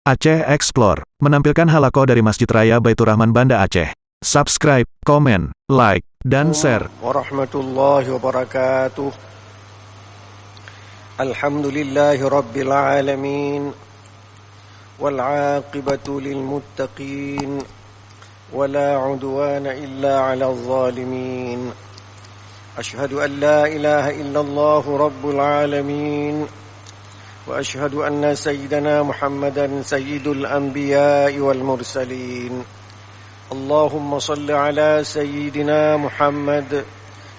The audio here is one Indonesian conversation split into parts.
Aceh Explore menampilkan halaqah dari Masjid Raya Baitur Rahman Banda Aceh. Subscribe, komen, like, dan share. Warahmatullahi wabarakatuh. Alhamdulillahi rabbil alamin. Wal aqibatu lil muttaqin. Wala udwana illa 'alal zalimin. Ashhadu an la ilaha illallah rabbul alamin. وأشهد أن سيدنا محمدا سيد الأنبياء والمرسلين اللهم صل على سيدنا محمد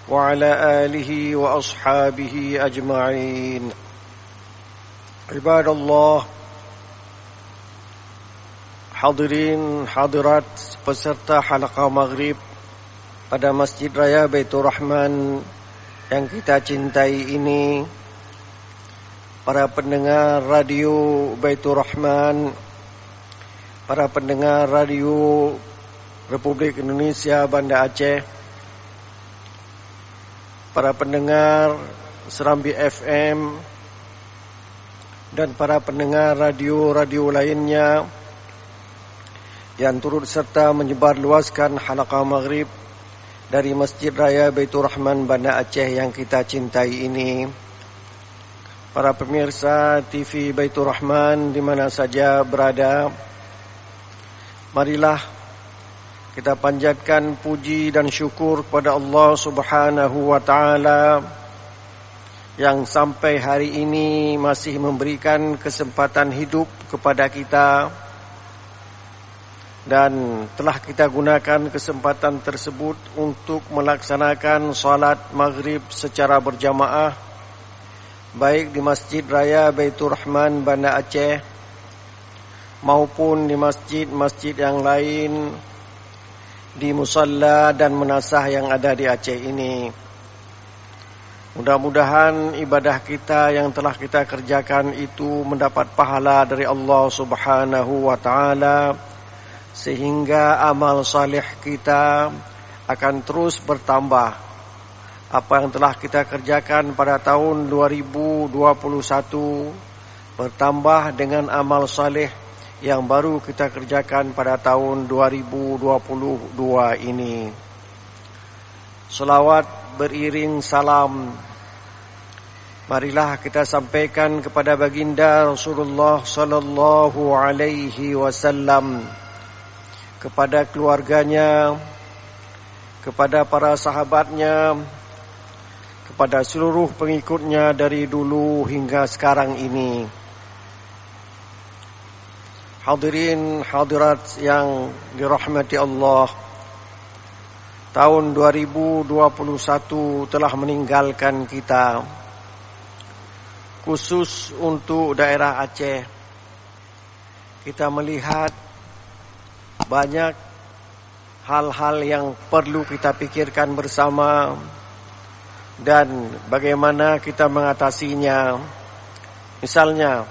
وعلى آله وأصحابه أجمعين عباد الله. Hadirin hadirat peserta halaqah maghrib pada Masjid Raya Baitur Rahman yang kita cintai ini, para pendengar radio Baitur Rahman, para pendengar radio Republik Indonesia Banda Aceh, para pendengar Serambi FM, dan para pendengar radio-radio lainnya yang turut serta menyebarluaskan halaqah maghrib dari Masjid Raya Baitur Rahman Banda Aceh yang kita cintai ini. Para pemirsa TV Baitur Rahman di mana saja berada, marilah kita panjatkan puji dan syukur kepada Allah Subhanahu wa taala yang sampai hari ini masih memberikan kesempatan hidup kepada kita, dan telah kita gunakan kesempatan tersebut untuk melaksanakan salat maghrib secara berjamaah, baik di Masjid Raya Baitur Rahman Banda Aceh maupun di masjid-masjid yang lain, di musalla dan menasah yang ada di Aceh ini. Mudah-mudahan ibadah kita yang telah kita kerjakan itu mendapat pahala dari Allah Subhanahu wa taala, sehingga amal saleh kita akan terus bertambah. Apa yang telah kita kerjakan pada tahun 2021 bertambah dengan amal saleh yang baru kita kerjakan pada tahun 2022 ini. Selawat beriring salam marilah kita sampaikan kepada baginda Rasulullah sallallahu alaihi wasallam, kepada keluarganya, kepada para sahabatnya, kepada seluruh pengikutnya dari dulu hingga sekarang ini. Hadirin hadirat yang dirahmati Allah, tahun 2021 telah meninggalkan kita. Khusus untuk daerah Aceh, kita melihat banyak hal-hal yang perlu kita pikirkan bersama dan bagaimana kita mengatasinya. Misalnya,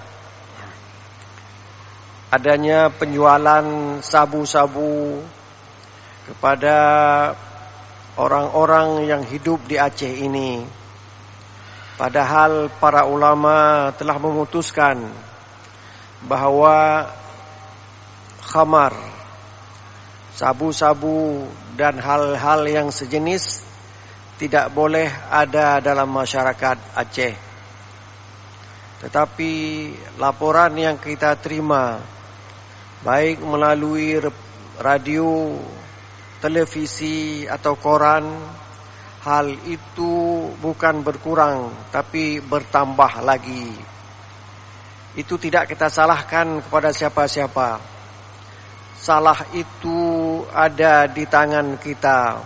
adanya penjualan sabu-sabu kepada orang-orang yang hidup di Aceh ini. Padahal para ulama telah memutuskan bahwa khamar, sabu-sabu dan hal-hal yang sejenis tidak boleh ada dalam masyarakat Aceh. Tetapi laporan yang kita terima, baik melalui radio, televisi atau koran, hal itu bukan berkurang tapi bertambah lagi. Itu tidak kita salahkan kepada siapa-siapa. Salah itu ada di tangan kita.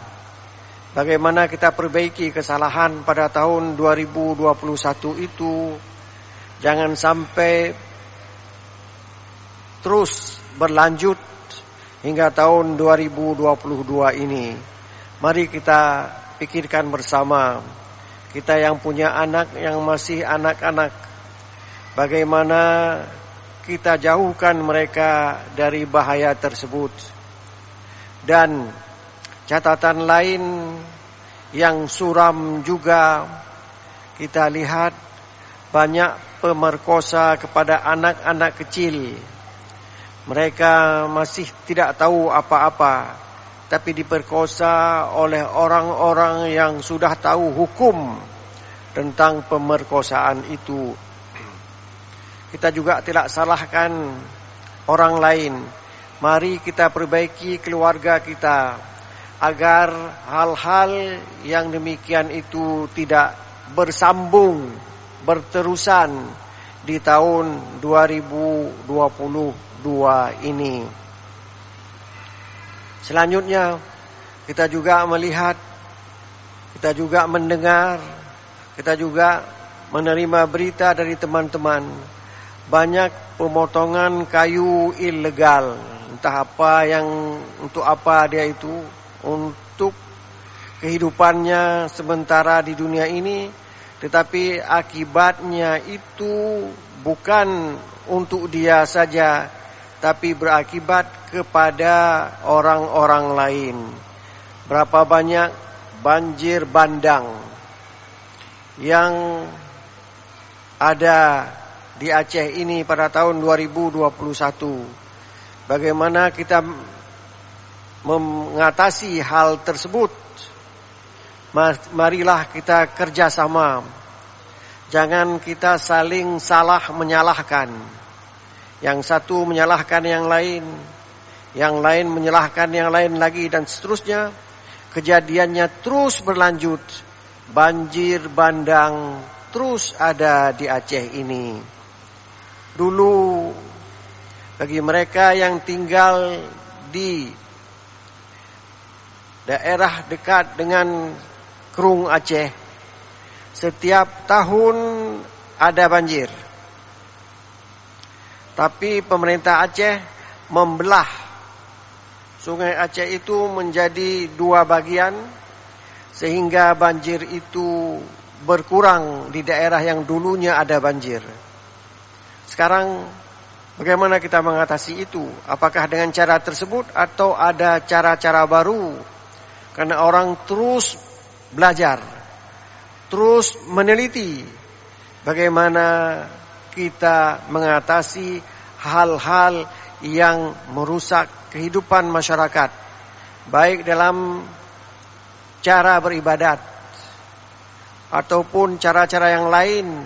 Bagaimana kita perbaiki kesalahan pada tahun 2021 itu, jangan sampai terus berlanjut hingga tahun 2022 ini. Mari kita pikirkan bersama, kita yang punya anak yang masih anak-anak, bagaimana kita jauhkan mereka dari bahaya tersebut. Dan catatan lain yang suram juga, kita lihat banyak pemerkosa kepada anak-anak kecil Mereka masih tidak tahu apa-apa, tapi diperkosa oleh orang-orang yang sudah tahu hukum tentang pemerkosaan itu. Kita juga tidak salahkan orang lain. Mari kita perbaiki keluarga kita agar hal-hal yang demikian itu tidak bersambung, berterusan di tahun 2022 ini. Selanjutnya, kita juga melihat, kita juga mendengar, kita juga menerima berita dari teman-teman, banyak pemotongan kayu ilegal. Entah apa untuk apa dia itu, untuk kehidupannya sementara di dunia ini, tetapi akibatnya itu bukan untuk dia saja, tapi berakibat kepada orang-orang lain. Berapa banyak banjir bandang yang ada di Aceh ini pada tahun 2021. Bagaimana kita mengatasi hal tersebut? Marilah kita kerjasama. Jangan kita saling salah menyalahkan. Yang satu menyalahkan yang lain menyalahkan yang lain lagi, dan seterusnya. Kejadiannya terus berlanjut. Banjir bandang terus ada di Aceh ini. Dulu bagi mereka yang tinggal di daerah dekat dengan Kerung Aceh, setiap tahun ada banjir. Tapi pemerintah Aceh membelah Sungai Aceh itu menjadi dua bagian, sehingga banjir itu berkurang di daerah yang dulunya ada banjir. Sekarang bagaimana kita mengatasi itu? Apakah dengan cara tersebut atau ada cara-cara baru? Karena orang terus belajar, terus meneliti bagaimana kita mengatasi hal-hal yang merusak kehidupan masyarakat, baik dalam cara beribadat ataupun cara-cara yang lain.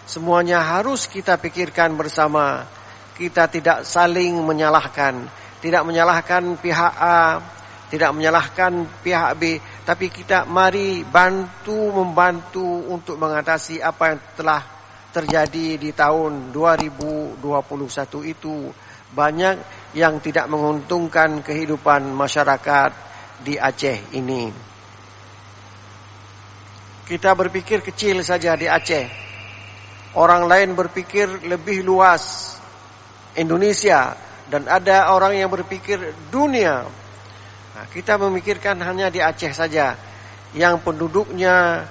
Semuanya harus kita pikirkan bersama. Kita tidak saling menyalahkan, tidak menyalahkan pihak A, tidak menyalahkan pihak B, tapi kita mari membantu untuk mengatasi apa yang telah terjadi di tahun 2021 itu. Banyak yang tidak menguntungkan kehidupan masyarakat di Aceh ini. Kita berpikir kecil saja di Aceh. Orang lain berpikir lebih luas, Indonesia, dan ada orang yang berpikir dunia. Nah, kita memikirkan hanya di Aceh saja, yang penduduknya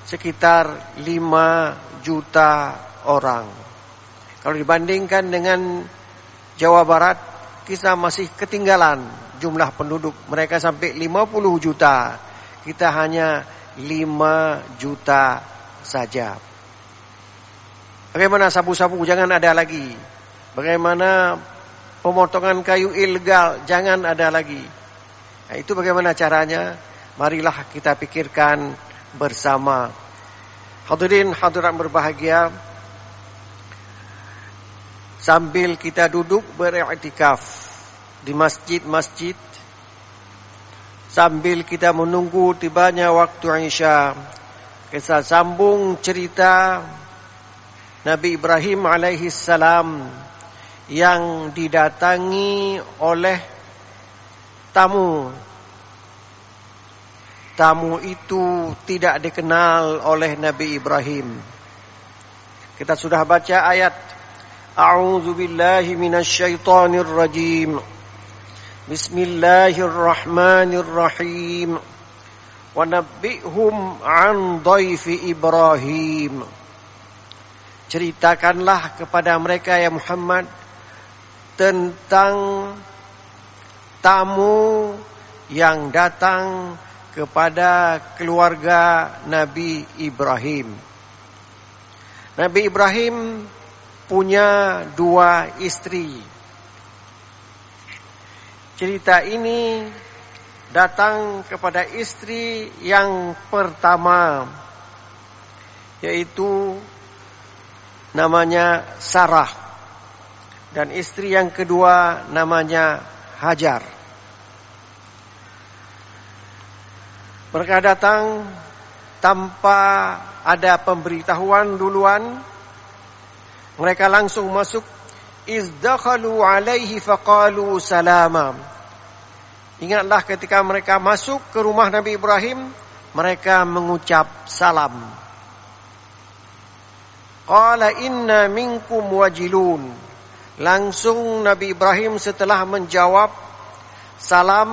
sekitar 5 juta orang. Kalau dibandingkan dengan Jawa Barat, kita masih ketinggalan jumlah penduduk. Mereka sampai 50 juta. Kita hanya 5 juta saja. Bagaimana sabu-sabu? Jangan ada lagi. Bagaimana pemotongan kayu ilegal? Jangan ada lagi. Nah, itu bagaimana caranya? Marilah kita pikirkan bersama. Hadirin hadirat berbahagia, sambil kita duduk beriktikaf di masjid-masjid, sambil kita menunggu tibanya waktu Isya, kita sambung cerita Nabi Ibrahim alaihi salam yang didatangi oleh tamu. Tamu itu tidak dikenal oleh Nabi Ibrahim. Kita sudah baca ayat A'udzu billahi minasyaitonir rajim. Bismillahirrahmanirrahim. Wa nabbihum 'an dhaifi Ibrahim. Ceritakanlah kepada mereka ya Muhammad tentang tamu yang datang kepada keluarga Nabi Ibrahim. Nabi Ibrahim punya 2 istri. cerita ini datang kepada istri yang pertama, yaitu namanya Sarah, dan istri yang kedua namanya Hajar. Mereka datang tanpa ada pemberitahuan duluan. Mereka langsung masuk. Izdakhalu alaihi faqalu salama. Ingatlah ketika mereka masuk ke rumah Nabi Ibrahim, mereka mengucap salam. Qala inna minkum wajilun. Langsung Nabi Ibrahim setelah menjawab salam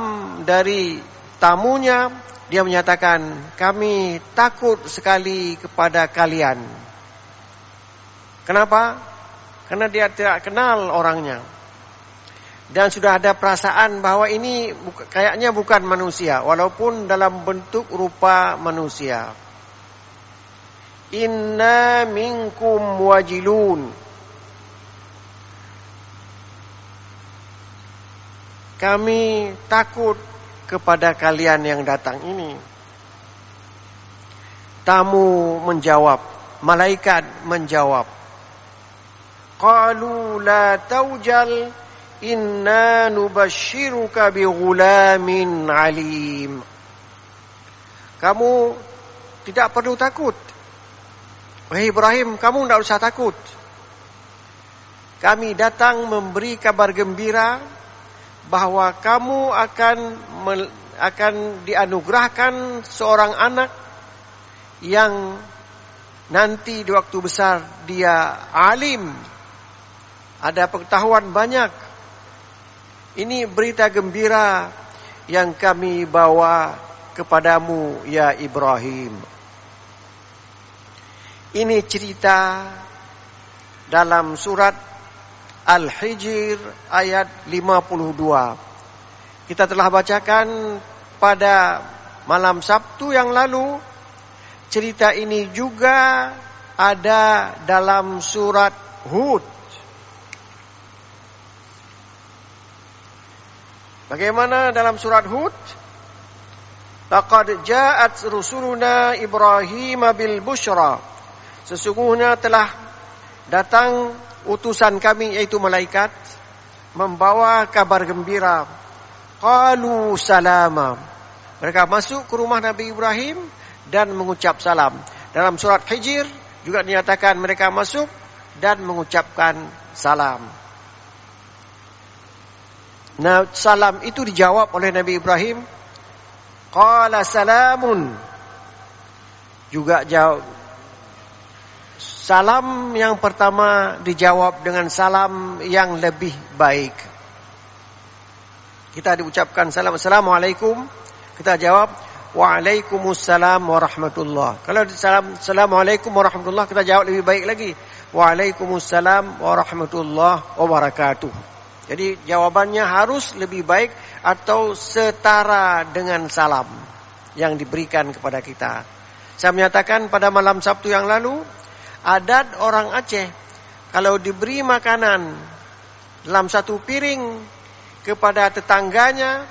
dari tamunya, dia menyatakan, kami takut sekali kepada kalian. Kenapa? Karena dia tidak kenal orangnya. Dan sudah ada perasaan bahwa ini kayaknya bukan manusia, walaupun dalam bentuk rupa manusia. Inna minkum wajilun. Kami takut kepada kalian yang datang ini. Tamu menjawab, malaikat menjawab. Qalu la taujal inna nubashiruka bi ghulamin alim. Kamu tidak perlu takut. Wahai Ibrahim, kamu tidak usah takut. Kami datang memberi kabar gembira bahwa kamu akan dianugerahkan seorang anak yang nanti di waktu besar dia alim. Ada pengetahuan banyak. Ini berita gembira yang kami bawa kepadamu ya Ibrahim. Ini cerita dalam surat Al-Hijr ayat 52. Kita telah bacakan pada malam Sabtu yang lalu. Cerita ini juga ada dalam surat Hud. Bagaimana dalam surat Hud? Laqad ja'at rusuluna Ibrahim bil busyra. Sesungguhnya telah datang utusan kami, yaitu malaikat, membawa kabar gembira. Qalu salama. Mereka masuk ke rumah Nabi Ibrahim dan mengucap salam. Dalam surat Hijr juga dinyatakan mereka masuk dan mengucapkan salam. Nah, salam itu dijawab oleh Nabi Ibrahim. Qala salamun. Juga jawab. Salam yang pertama dijawab dengan salam yang lebih baik. Kita diucapkan salam, assalamualaikum. Kita jawab, waalaikumsalam warahmatullah. Kalau salam, assalamualaikum warahmatullah, kita jawab lebih baik lagi. Waalaikumsalam warahmatullah wabarakatuh. Jadi jawabannya harus lebih baik atau setara dengan salam yang diberikan kepada kita. Saya menyatakan pada malam Sabtu yang lalu, adat orang Aceh, kalau diberi makanan dalam satu piring kepada tetangganya,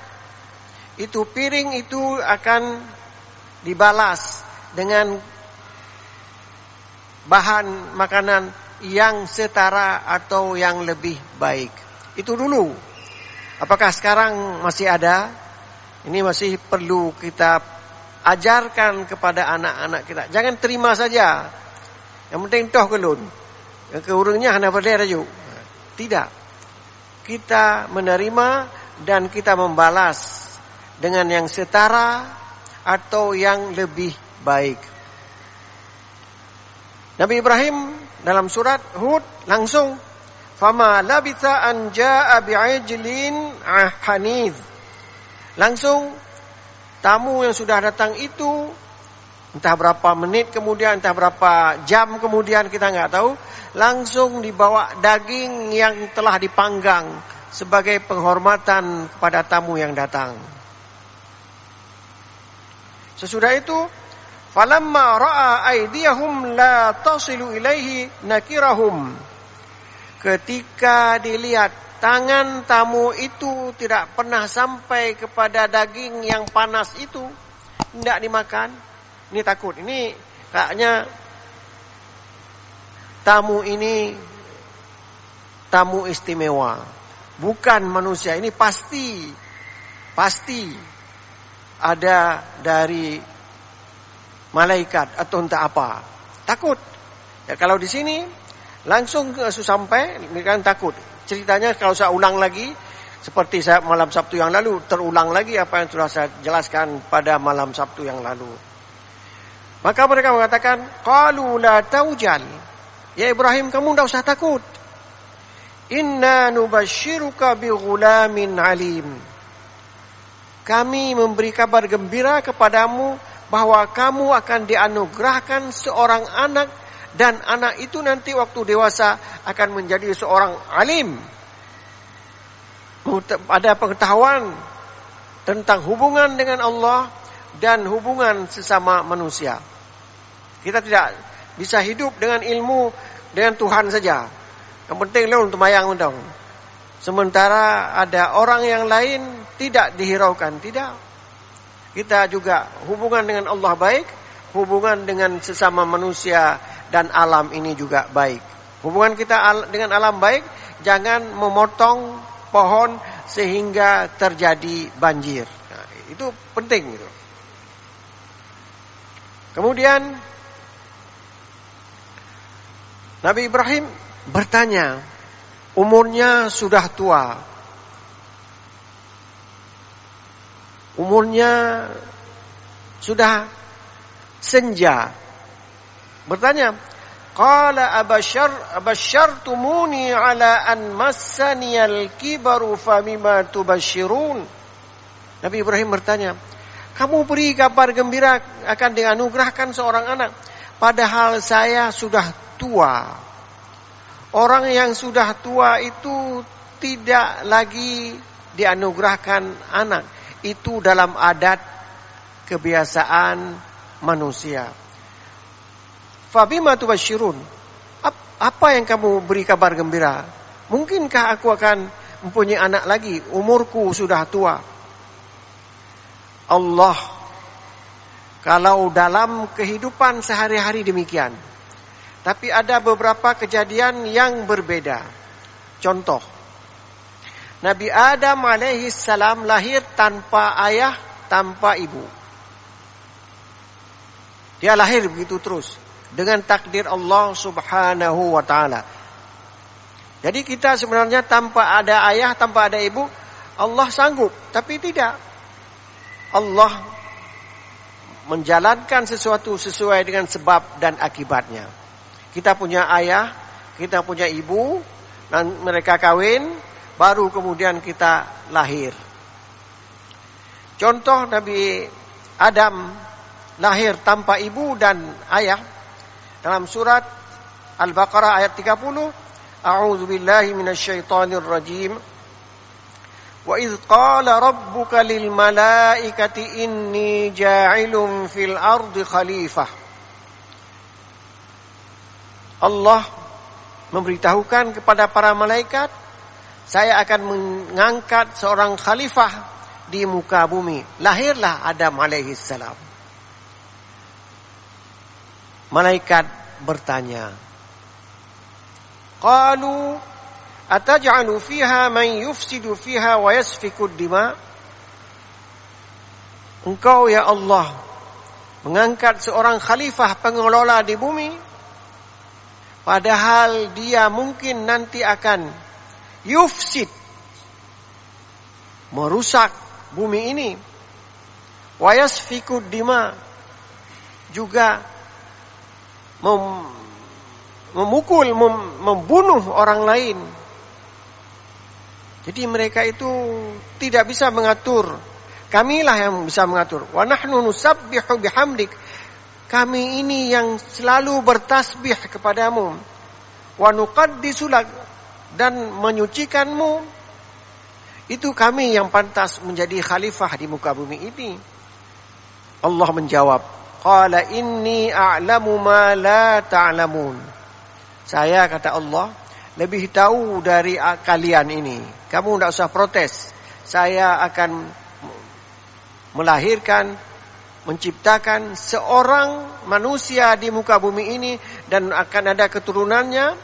itu piring itu akan dibalas dengan bahan makanan yang setara atau yang lebih baik. Itu dulu. Apakah sekarang masih ada? Ini masih perlu kita ajarkan kepada anak-anak kita. Jangan terima saja. Yang penting toh kelun. Yang keurungnya hanya berdaya rajuk. Tidak. Kita menerima dan kita membalas dengan yang setara atau yang lebih baik. Nabi Ibrahim dalam surat Hud langsung fama labitha an jaa bi'ajlin hanidh. Langsung tamu yang sudah datang itu, entah berapa menit kemudian, entah berapa jam kemudian, kita enggak tahu, langsung dibawa daging yang telah dipanggang sebagai penghormatan kepada tamu yang datang. Sesudah itu, falamma ra'a aydiyahum la tasilu ilaihi nakirahum. Ketika dilihat tangan tamu itu tidak pernah sampai kepada daging yang panas itu, tidak dimakan. Ini takut. Ini kayaknya tamu ini tamu istimewa, bukan manusia. Ini pasti ada dari malaikat atau entah apa. Takut. Ya, kalau di sini langsung sampai, kan takut. Ceritanya kalau saya ulang lagi, seperti saya malam Sabtu yang lalu, terulang lagi apa yang sudah saya jelaskan pada malam Sabtu yang lalu. Maka mereka mengatakan, qalu la taujal. Ya Ibrahim, kamu tidak usah takut. Inna nubashiruka bi ghulamin alim. Kami memberi kabar gembira kepadamu bahwa kamu akan dianugerahkan seorang anak, dan anak itu nanti waktu dewasa akan menjadi seorang alim. Ada pengetahuan tentang hubungan dengan Allah dan hubungan sesama manusia. Kita tidak bisa hidup dengan ilmu dengan Tuhan saja. Yang penting lu untuk mayang dong. Sementara ada orang yang lain tidak dihiraukan, tidak. Kita juga hubungan dengan Allah baik, hubungan dengan sesama manusia dan alam ini juga baik. Hubungan kita dengan alam baik, jangan memotong pohon sehingga terjadi banjir. Nah, itu penting gitu. Kemudian Nabi Ibrahim bertanya, umurnya sudah tua. Umurnya sudah senja. Bertanya, qala abashartumuni ala an massaniyal kibaru famima tubashirun. Nabi Ibrahim bertanya, kamu beri kabar gembira akan dianugerahkan seorang anak, padahal saya sudah tua. Orang yang sudah tua itu tidak lagi dianugerahkan anak. Itu dalam adat kebiasaan manusia. Fabima tubashirun. Apa yang kamu beri kabar gembira? Mungkinkah aku akan mempunyai anak lagi? Umurku sudah tua. Allah, kalau dalam kehidupan sehari-hari demikian. Tapi ada beberapa kejadian yang berbeda. Contoh, Nabi Adam alaihi salam lahir tanpa ayah, tanpa ibu. Dia lahir begitu terus dengan takdir Allah Subhanahu wa taala. Jadi kita sebenarnya tanpa ada ayah, tanpa ada ibu, Allah sanggup, tapi tidak. Allah menjalankan sesuatu sesuai dengan sebab dan akibatnya. Kita punya ayah, kita punya ibu, dan mereka kawin, baru kemudian kita lahir. Contoh Nabi Adam lahir tanpa ibu dan ayah. Dalam surat Al-Baqarah ayat 30, A'udzu billahi minasyaitonir rajim. Wa idz qala rabbuka lil malaikati inni ja'ilun fil ardi khalifah. Allah memberitahukan kepada para malaikat, saya akan mengangkat seorang khalifah di muka bumi. Lahirlah Adam alaihi salam. Malaikat bertanya, qalu ataj'alu fiha man yufsidu fiha wa yasfiku dima? Engkau ya Allah mengangkat seorang khalifah pengelola di bumi, padahal dia mungkin nanti akan yufsid, merusak bumi ini, wa yasfiku dima, juga memukul, membunuh orang lain. Jadi mereka itu tidak bisa mengatur. Kamilah yang bisa mengatur. Wa nahnu nusabbihu bihamdik. Kami ini yang selalu bertasbih kepadamu. Wa nuqaddisu lak, dan menyucikanmu. Itu kami yang pantas menjadi khalifah di muka bumi ini. Allah menjawab, qala inni a'lamu ma la ta'lamun. Saya, kata Allah, lebih tahu dari kalian ini. Kamu tidak usah protes. Saya akan melahirkan, menciptakan seorang manusia di muka bumi ini dan akan ada keturunannya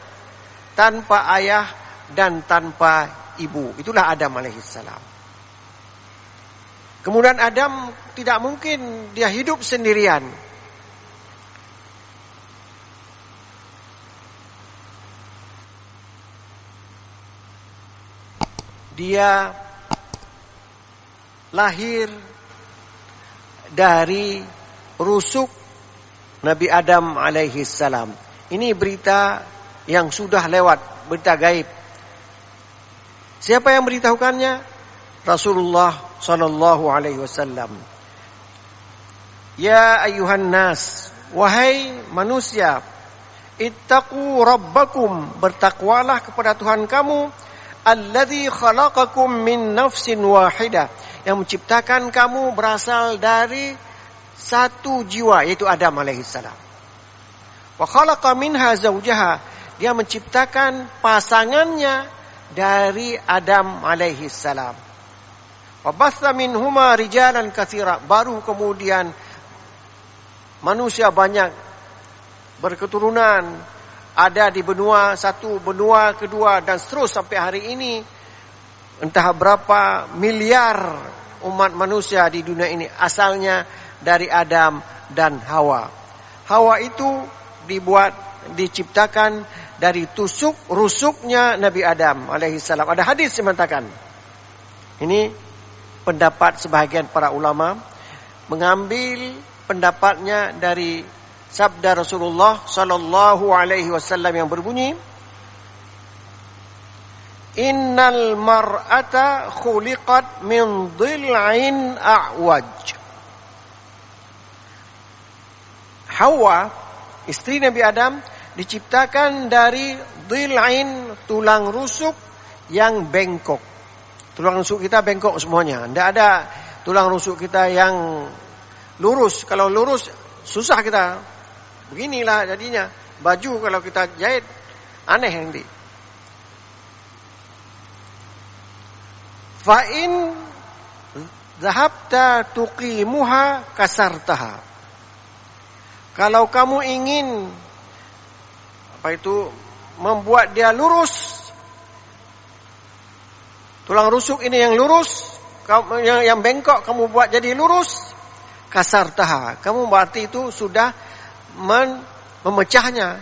tanpa ayah dan tanpa ibu. Itulah Adam alaihissalam. Kemudian Adam tidak mungkin dia hidup sendirian. Dia lahir dari rusuk Nabi Adam alaihissalam. Ini berita yang sudah lewat, berita gaib. Siapa yang beritahukannya? Rasulullah sallallahu alaihi wasallam. Ya ayuhan nas, wahai manusia, ittaqu rabbakum, bertakwalah kepada Tuhan kamu, alladzi khalaqakum min nafsin wahidah, yang menciptakan kamu berasal dari satu jiwa, yaitu Adam alaihissalam. Wa khalaqa minha zawjaha, dia menciptakan pasangannya dari Adam alaihissalam. Wa batha minhuma rijalan katsira, baru kemudian manusia banyak berketurunan, ada di benua satu, benua kedua, dan terus sampai hari ini. Entah berapa miliar umat manusia di dunia ini asalnya dari Adam dan Hawa. Hawa itu diciptakan dari rusuknya Nabi Adam alaihissalam. Ada hadis yang mengatakan, ini pendapat sebahagian para ulama, mengambil pendapatnya dari sabda Rasulullah sallallahu alaihi wasallam yang berbunyi, Innal mar'ata khuliqat min dhil'in a'waj. Hawa, istri Nabi Adam, diciptakan dari dhil'in, tulang rusuk yang bengkok. Tulang rusuk kita bengkok semuanya. Tidak ada tulang rusuk kita yang lurus. Kalau lurus susah kita. Beginilah jadinya. Baju kalau kita jahit aneh nanti. Fa'in zahabta tuqimuha kasartaha. Kalau kamu ingin membuat dia lurus, tulang rusuk ini yang lurus, yang bengkok kamu buat jadi lurus, kasartaha, kamu berarti itu sudah memecahnya,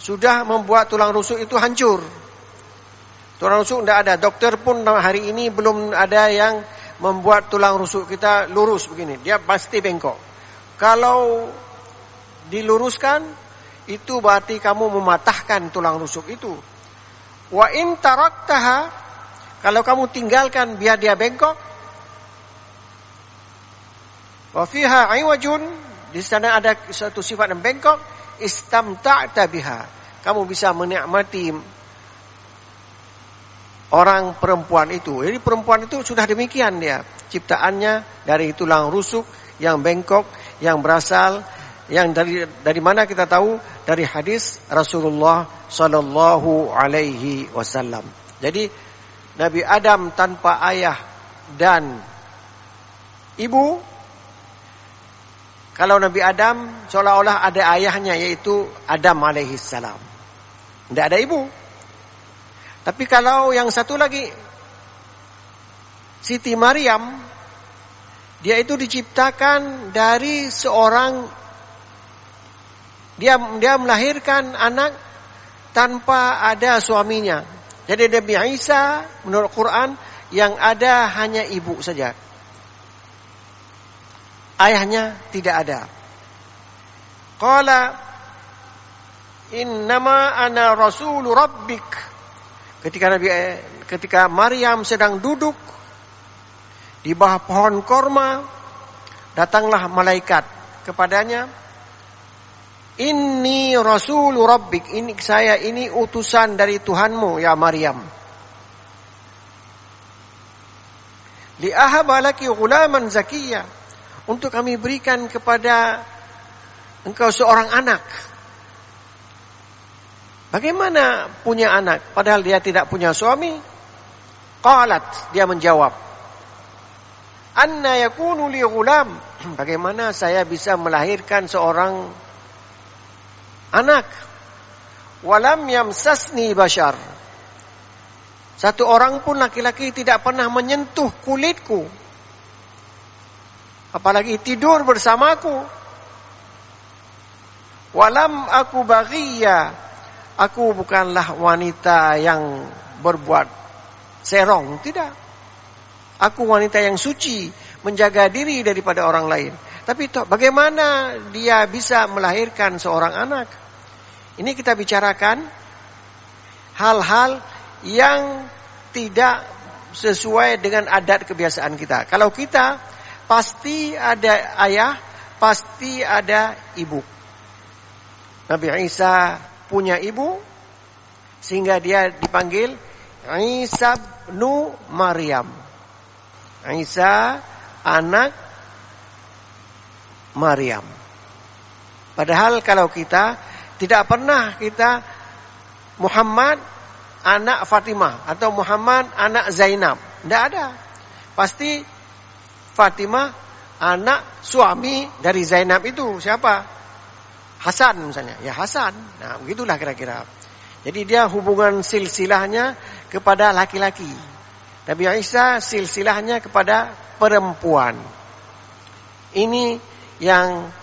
sudah membuat tulang rusuk itu hancur. Tulang rusuk tidak ada. Dokter pun hari ini belum ada yang membuat tulang rusuk kita lurus begini. Dia pasti bengkok. Kalau diluruskan, itu berarti kamu mematahkan tulang rusuk itu. Wa in taraktaha, kalau kamu tinggalkan biar dia bengkok. Wa fiha iwajun, di sana ada suatu sifat yang bengkok. Istamta'ta biha, kamu bisa menikmati orang perempuan itu. Jadi perempuan itu sudah demikian dia. Ciptaannya dari tulang rusuk yang bengkok, yang berasal, yang dari mana kita tahu? Dari hadis Rasulullah sallallahu alaihi wasallam. Jadi Nabi Adam tanpa ayah dan ibu. Kalau Nabi Adam seolah-olah ada ayahnya, yaitu Adam alaihi salam. Tidak ada ibu. Tapi kalau yang satu lagi, Siti Maryam, dia itu diciptakan dari seorang, dia melahirkan anak tanpa ada suaminya. Jadi Nabi Isa menurut Quran yang ada hanya ibu saja. Ayahnya tidak ada. Qala innama ana rasulu rabbik. Ketika Maryam sedang duduk di bawah pohon korma, datanglah malaikat kepadanya. Inni rasulu rabbik, ini saya ini utusan dari Tuhanmu ya Maryam. Li ahaba laki ghulaman zakiyya, untuk kami berikan kepada engkau seorang anak. Bagaimana punya anak padahal dia tidak punya suami? Qalat, dia menjawab, anna yakunu li ghulam, bagaimana saya bisa melahirkan seorang anak? Walam yamsasni bashar, satu orang pun laki-laki tidak pernah menyentuh kulitku, apalagi tidur bersamaku. Walam aku baghiya, aku bukanlah wanita yang berbuat serong, tidak. Aku wanita yang suci, menjaga diri daripada orang lain. Tapi bagaimana dia bisa melahirkan seorang anak? Ini kita bicarakan hal-hal yang tidak sesuai dengan adat kebiasaan kita. Kalau kita pasti ada ayah, pasti ada ibu. Nabi Isa punya ibu, sehingga dia dipanggil Isa ibnu Maryam. Isa anak Maryam. Padahal kalau kita tidak pernah kita Muhammad anak Fatimah atau Muhammad anak Zainab. Tidak ada. Pasti Fatimah anak suami dari Zainab itu siapa? Hasan misalnya. Ya Hasan. Nah begitulah kira-kira. Jadi dia hubungan silsilahnya kepada laki-laki. Nabi Isa silsilahnya kepada perempuan. Ini yang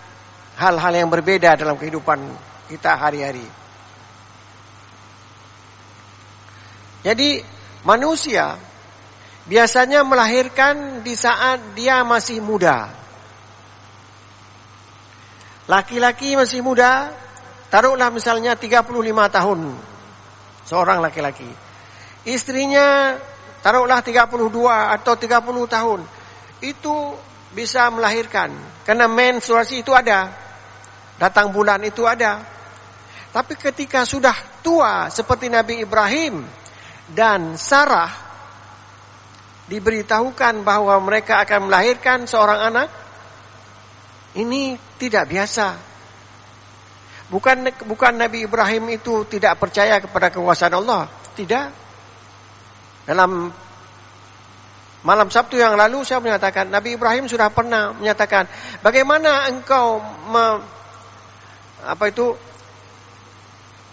hal-hal yang berbeda dalam kehidupan kita hari-hari. Jadi manusia biasanya melahirkan di saat dia masih muda. Laki-laki masih muda, taruhlah misalnya 35 tahun seorang laki-laki. Istrinya taruhlah 32 atau 30 tahun. Itu bisa melahirkan. Karena menstruasi itu ada. Datang bulan itu ada. Tapi ketika sudah tua seperti Nabi Ibrahim dan Sarah, diberitahukan bahwa mereka akan melahirkan seorang anak, ini tidak biasa. Bukan Nabi Ibrahim itu tidak percaya kepada kekuasaan Allah. Tidak. Dalam malam Sabtu yang lalu saya menyatakan, Nabi Ibrahim sudah pernah menyatakan, bagaimana engkau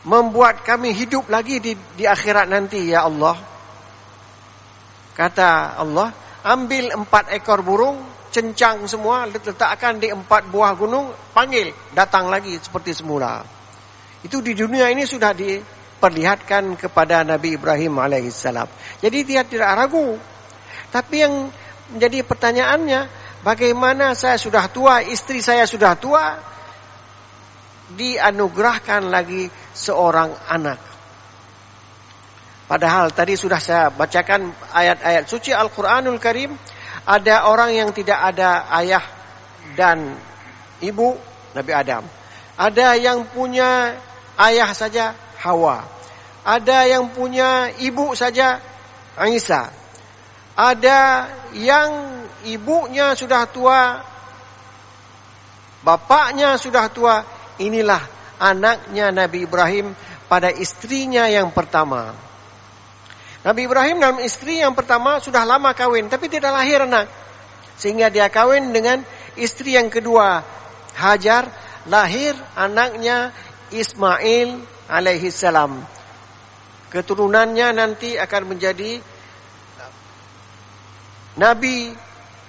membuat kami hidup lagi di akhirat nanti ya Allah. Kata Allah, ambil 4 ekor burung, cencang semua, letakkan di 4 buah gunung, panggil, datang lagi seperti semula. Itu di dunia ini sudah diperlihatkan kepada Nabi Ibrahim alaihissalam. Jadi dia tidak ragu. Tapi yang menjadi pertanyaannya, bagaimana saya sudah tua, istri saya sudah tua, dianugerahkan lagi seorang anak. Padahal tadi sudah saya bacakan ayat-ayat suci Al-Quranul Karim. Ada orang yang tidak ada ayah dan ibu, Nabi Adam. Ada yang punya ayah saja, Hawa. Ada yang punya ibu saja, Isa. Ada yang ibunya sudah tua, bapaknya sudah tua. Inilah anaknya Nabi Ibrahim pada istrinya yang pertama. Nabi Ibrahim dalam istri yang pertama sudah lama kawin, tapi tidak lahir anak. Sehingga dia kawin dengan istri yang kedua, Hajar, lahir anaknya Ismail alaihissalam. Keturunannya nanti akan menjadi Nabi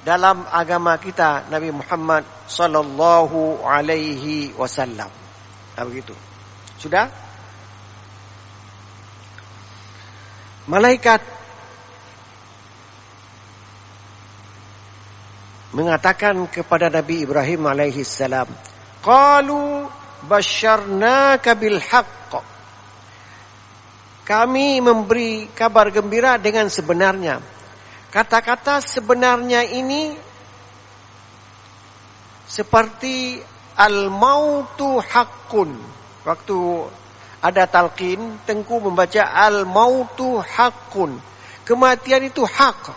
dalam agama kita, Nabi Muhammad sallallahu alaihi wasallam. Nah, begitu. Sudah? Malaikat mengatakan kepada Nabi Ibrahim alaihissalam, qalu basyarnaka bil haqq. Kami memberi kabar gembira dengan sebenarnya. Kata-kata sebenarnya ini seperti al-mautu haqqun. Waktu ada talqin, Tengku membaca al-mautu haqqun. Kematian itu hak.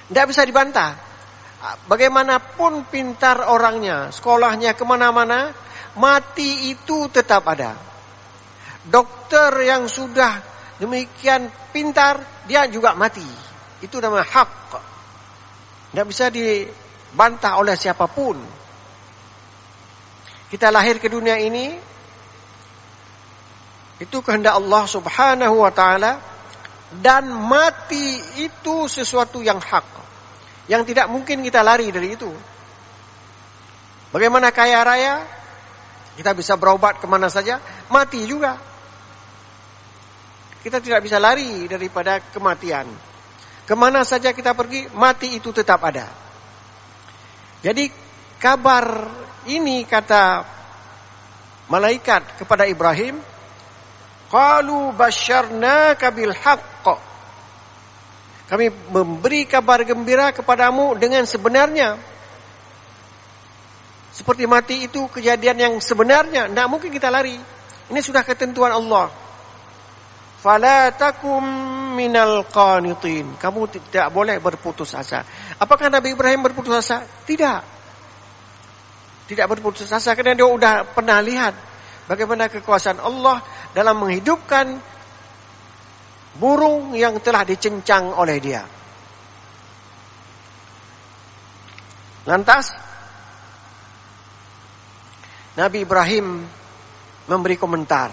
Tidak bisa dibantah. Bagaimanapun pintar orangnya, sekolahnya kemana-mana, mati itu tetap ada. Dokter yang sudah demikian pintar, dia juga mati. Itu namanya hak. Tidak bisa dibantah oleh siapapun. Kita lahir ke dunia ini, itu kehendak Allah Subhanahu wa ta'ala. Dan mati itu sesuatu yang hak, yang tidak mungkin kita lari dari itu. Bagaimana kaya raya, kita bisa berobat kemana saja, mati juga. Kita tidak bisa lari daripada kematian. Kemana saja kita pergi, mati itu tetap ada. Jadi kabar ini kata malaikat kepada Ibrahim, qalu basyarnaka bil haqq. Kami memberi kabar gembira kepadamu dengan sebenarnya. Seperti mati itu kejadian yang sebenarnya, tidak mungkin kita lari. Ini sudah ketentuan Allah. Fala takum minal qanitin. Kamu tidak boleh berputus asa. Apakah Nabi Ibrahim berputus asa? Tidak. Tidak berputus asa karena dia sudah pernah lihat bagaimana kekuasaan Allah dalam menghidupkan burung yang telah dicincang oleh dia. Lantas Nabi Ibrahim memberi komentar.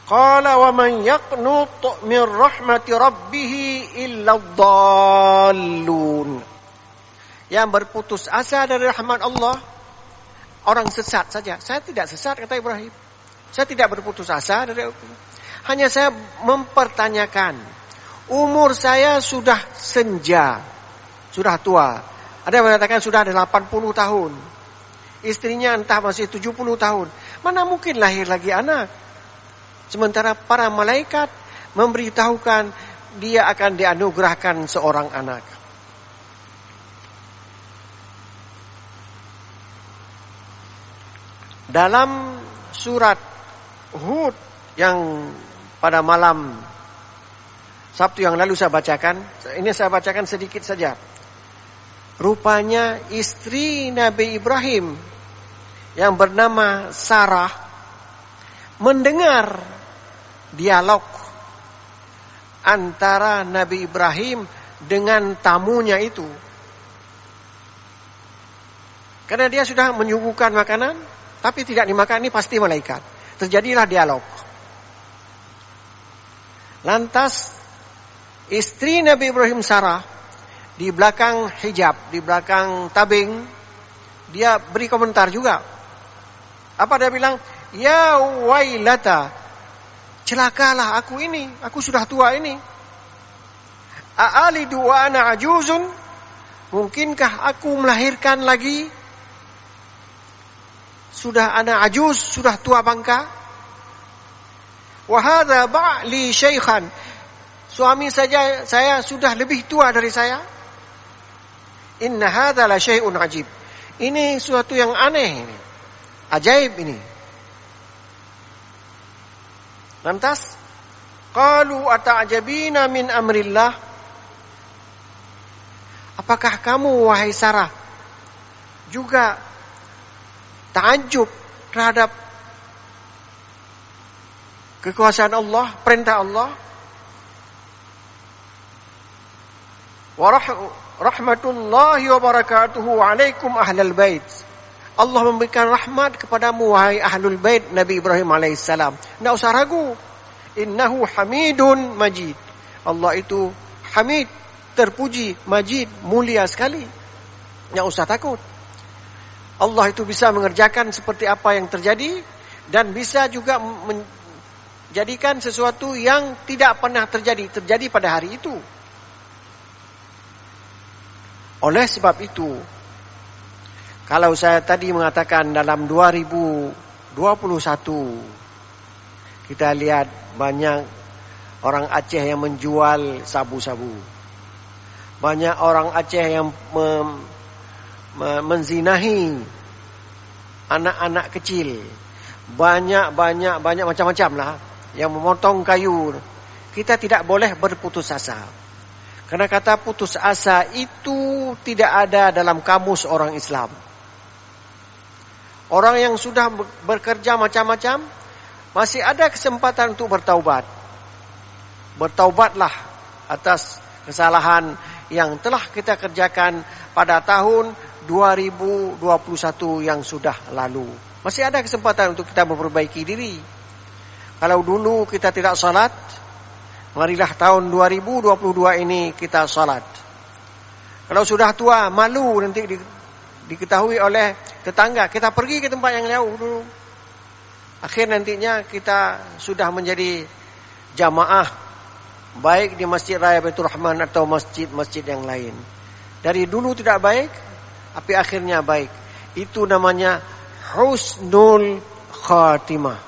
Qala wa man yaqnut min rahmati rabbih illa dhallun. Yang berputus asa dari rahmat Allah orang sesat saja. Saya tidak sesat, kata Ibrahim. Saya tidak berputus asa dari hanya saya mempertanyakan. Umur saya sudah senja, sudah tua. Ada yang mengatakan sudah ada 80 tahun. Istrinya entah masih 70 tahun. Mana mungkin lahir lagi anak? Sementara para malaikat memberitahukan dia akan dianugerahkan seorang anak. Dalam surat Hud yang pada malam Sabtu yang lalu saya bacakan, ini saya bacakan sedikit saja. Rupanya istri Nabi Ibrahim yang bernama Sarah mendengar dialog antara Nabi Ibrahim dengan tamunya itu. Karena dia sudah menyuguhkan makanan, tapi tidak dimakan, ini pasti malaikat. Terjadilah dialog. Lantas istri Nabi Ibrahim Sarah di belakang hijab, di belakang tabing, dia beri komentar juga. Apa dia bilang? Ya wailata, celakalah aku ini, aku sudah tua ini. A'alidu wa ana ajuzun, mungkinkah aku melahirkan lagi? Sudah ana ajuz, sudah tua bangka. Wa hadza ba'li syaikhan, suami saja saya sudah lebih tua dari saya. Inna hadza la syai'un ajib, ini suatu yang aneh ini, ajaib ini. Lantas qalu ata'jabina min amrillah, apakah kamu wahai Sarah juga ta'ajjub terhadap kekuasaan Allah, perintah Allah? Wa rahmatullahi wa barakatuhu alaikum ahlal bait. Allah memberikan rahmat kepadamu wahai ahlul bait Nabi Ibrahim alaihissalam. Tidak usah ragu. Innahu hamidun majid. Allah itu hamid, terpuji, majid, mulia sekali. Tidak usah takut. Allah itu bisa mengerjakan seperti apa yang terjadi dan bisa juga menjadikan sesuatu yang tidak pernah terjadi pada hari itu. Oleh sebab itu, kalau saya tadi mengatakan dalam 2021 kita lihat banyak orang Aceh yang menjual sabu-sabu. Banyak orang Aceh yang menzinahi anak-anak kecil. Banyak macam-macam lah yang memotong kayu. Kita tidak boleh berputus asa. Karena kata putus asa itu tidak ada dalam kamus orang Islam. Orang yang sudah bekerja macam-macam masih ada kesempatan untuk bertaubat. Bertaubatlah atas kesalahan yang telah kita kerjakan pada tahun 2021 yang sudah lalu. Masih ada kesempatan untuk kita memperbaiki diri. Kalau dulu kita tidak salat, marilah tahun 2022 ini kita salat. Kalau sudah tua, malu nanti diketahui oleh tetangga, kita pergi ke tempat yang jauh dulu. Akhir nantinya kita sudah menjadi jamaah, baik di Masjid Raya Baitur Rahman atau masjid-masjid yang lain. Dari dulu tidak baik, tapi akhirnya baik. Itu namanya husnul khatimah.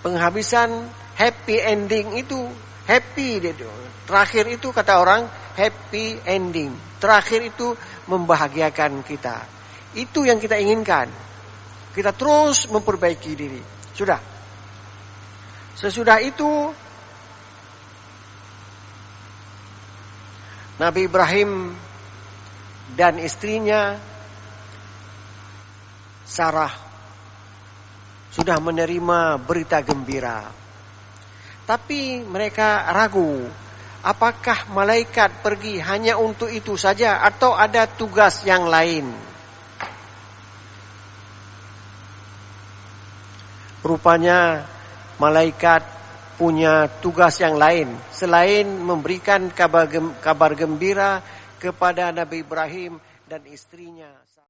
Penghabisan happy ending itu, happy terakhir itu kata orang happy ending. Terakhir itu membahagiakan kita. Itu yang kita inginkan. Kita terus memperbaiki diri. Sudah. Sesudah itu Nabi Ibrahim dan istrinya Sarah sudah menerima berita gembira. Tapi mereka ragu, apakah malaikat pergi hanya untuk itu saja atau ada tugas yang lain? Rupanya malaikat punya tugas yang lain selain memberikan kabar gembira kepada Nabi Ibrahim dan istrinya.